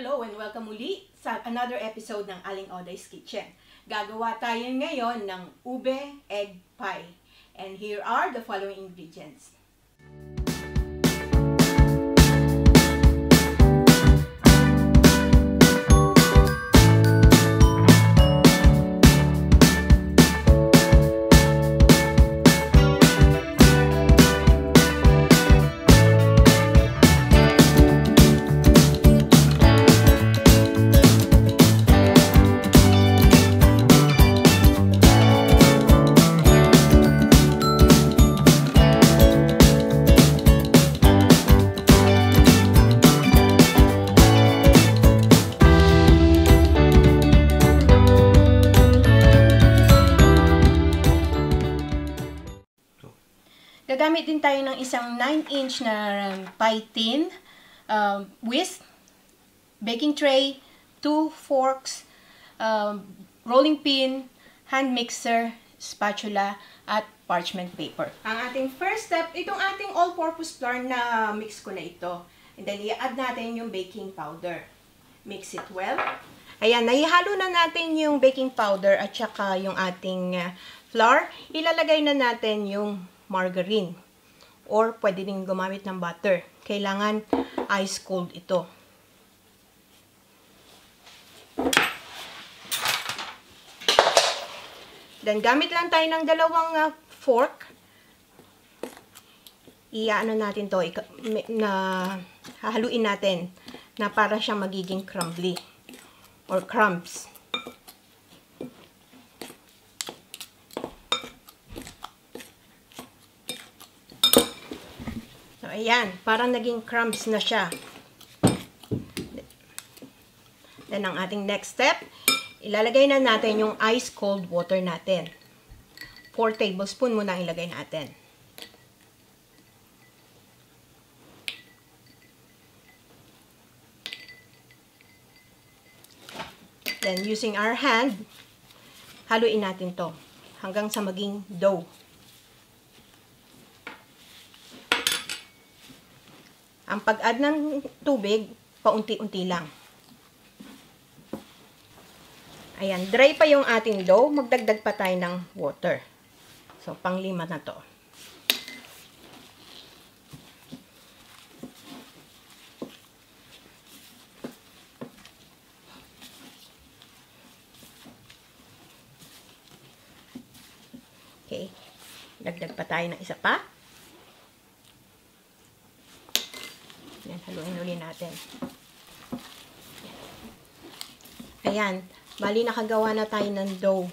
Hello and welcome muli sa another episode ng Aling Oday's Kitchen. Gagawa tayo ngayon ng ube egg pie. And here are the following ingredients. Gagamit din tayo ng isang 9-inch na pie tin, whisk, baking tray, 2 forks, rolling pin, hand mixer, spatula, at parchment paper. Ang ating first step, itong ating all-purpose flour na mix ko na ito. And then, i-add natin yung baking powder. Mix it well. Ayan, naihalo na natin yung baking powder at saka yung ating flour. Ilalagay na natin yung margarine or pwede din gumamit ng butter. Kailangan ice cold ito. Then gamit lang tayo ng dalawang fork. Iyaano natin to hahaluin natin na para siyang magiging crumbly or crumbs. Ayan, parang naging crumbs na siya. Then, ang ating next step, ilalagay na natin yung ice cold water natin. 4 tablespoon muna ilagay natin. Then, using our hand, haluin natin to hanggang sa maging dough. Ang pag-add ng tubig, paunti-unti lang. Ayan, dry pa yung ating dough. Magdagdag pa tayo ng water. So, pang-5 na to. Okay. Dagdag pa tayo ng isa pa. Yan, haluin ulit natin. Ayan, bali nakagawa na tayo ng dough.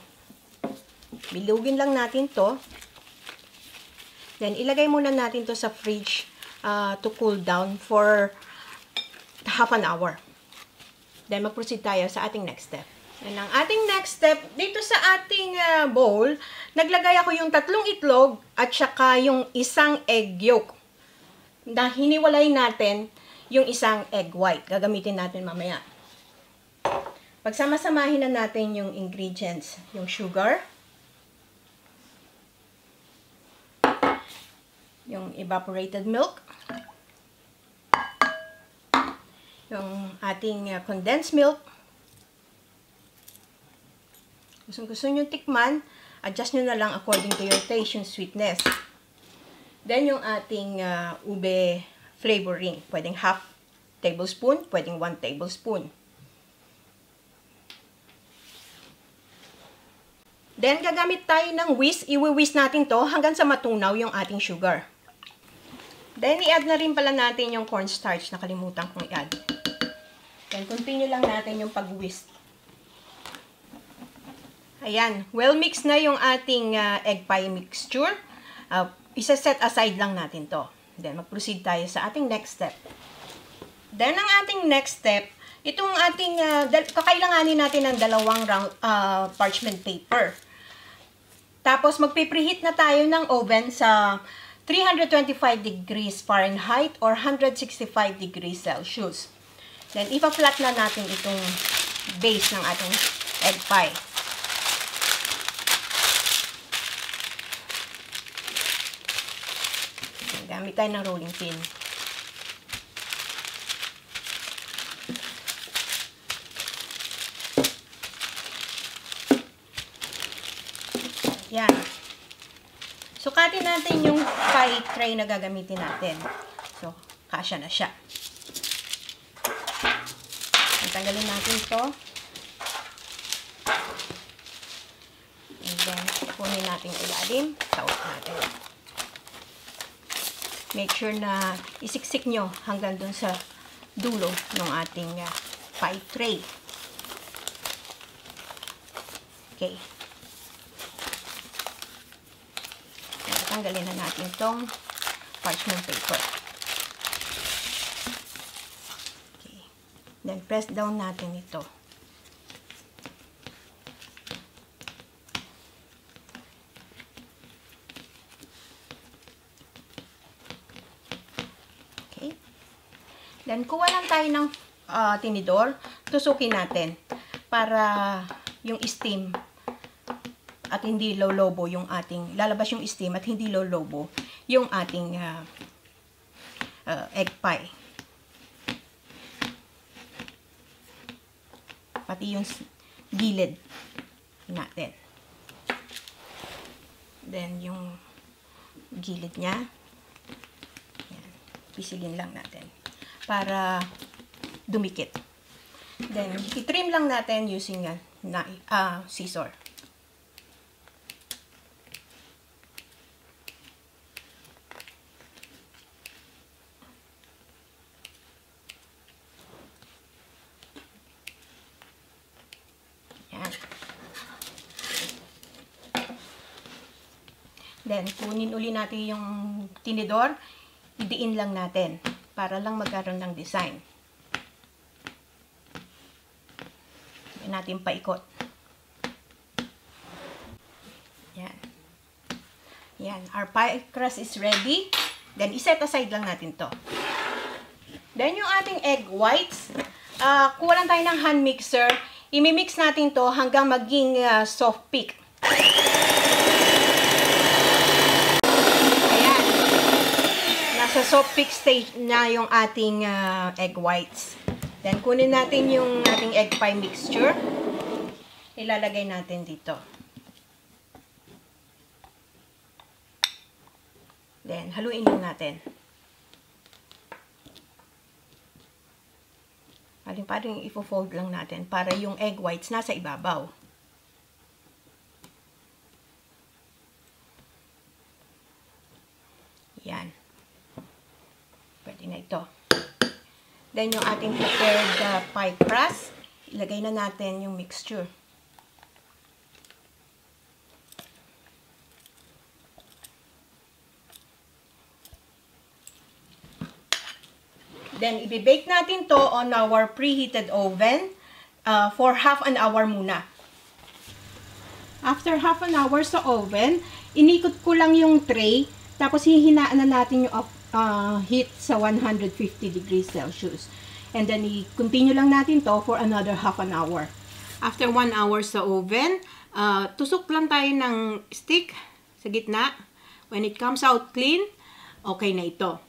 Bilugin lang natin to. Then, ilagay muna natin to sa fridge to cool down for half an hour. Then, mag-proceed tayo sa ating next step. And ang ating next step, dito sa ating bowl, naglagay ako yung 3 itlog at saka yung isang egg yolk. Na hiniwalay natin yung isang egg white. Gagamitin natin mamaya. Pagsama-samahin na natin yung ingredients. Yung sugar, yung evaporated milk, yung ating condensed milk. Kung gusto nyo tikman, adjust nyo na lang according to your taste yung sweetness. Then, yung ating ube flavoring. Pwedeng half tablespoon, pwedeng 1 tablespoon. Then, gagamit tayo ng whisk. Iwi-whisk natin to hanggang sa matunaw yung ating sugar. Then, i-add na rin pala natin yung cornstarch. Nakalimutan kong i-add. Then, continue lang natin yung pag-whisk. Ayan. Well mixed na yung ating egg pie mixture. Isa-set aside lang natin to. Then, mag-proceed tayo sa ating next step. Then, ang ating next step, itong ating, kakailanganin natin ng 2 round parchment paper. Tapos, magpipreheat na tayo ng oven sa 325 degrees Fahrenheit or 165 degrees Celsius. Then, ipa-flat na natin itong base ng ating egg pie. Gamit tayo ng rolling pin. Yan. Sukatin natin yung pie tray na gagamitin natin. So, kasya na siya. Tanggalin natin ito. And then, kunin natin yung ilalim. Taot natin. Make sure na isiksik nyo hanggang dun sa dulo ng ating pie tray. Okay. Tanggalin na natin itong parchment paper. Okay. Then, press down natin ito. Okay. Then, kuha lang tayo ng tinidor. Tusukin natin para yung steam at hindi lolobo yung ating, lalabas yung steam at hindi lolobo yung ating egg pie. Pati yung gilid natin. Then, yung gilid niya, yan, pisilin lang natin para dumikit. Then, i-trim lang natin using scissor. Then, kunin uli natin yung tinidor, idiin lang natin para lang magkaroon ng design. Yan natin paikot. Yan. Yan. Our pie crust is ready. Then, iset aside lang natin to. Then, yung ating egg whites, kuha lang tayo ng hand mixer. Imimix natin to hanggang maging soft peak. Sa soft peak stage na yung ating egg whites. Then, kunin natin yung ating egg pie mixture. Ilalagay natin dito. Then, haluin lang natin. Parang ifo-fold lang natin para yung egg whites nasa ibabaw. Yan. Pwede na ito. Then, yung ating prepared pie crust, ilagay na natin yung mixture. Then, i-bake natin to on our preheated oven for half an hour muna. After half an hour sa oven, inikot ko lang yung tray, tapos hihinaan na natin yung heat sa 150 degrees Celsius. And then, i-continue lang natin to for another half an hour. After 1 hour sa oven, tusok lang tayo ng stick sa gitna. When it comes out clean, okay na ito.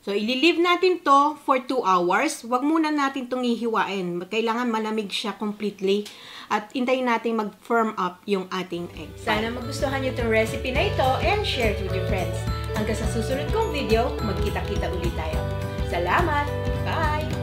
So, ililive natin to for 2 hours. Huwag muna natin itong ihiwain. Kailangan malamig siya completely. At hintayin natin mag-firm up yung ating egg. Sana magustuhan nyo itong recipe na ito and share it with your friends. Hanggang sa susunod kong video, magkita-kita ulit tayo. Salamat! Bye!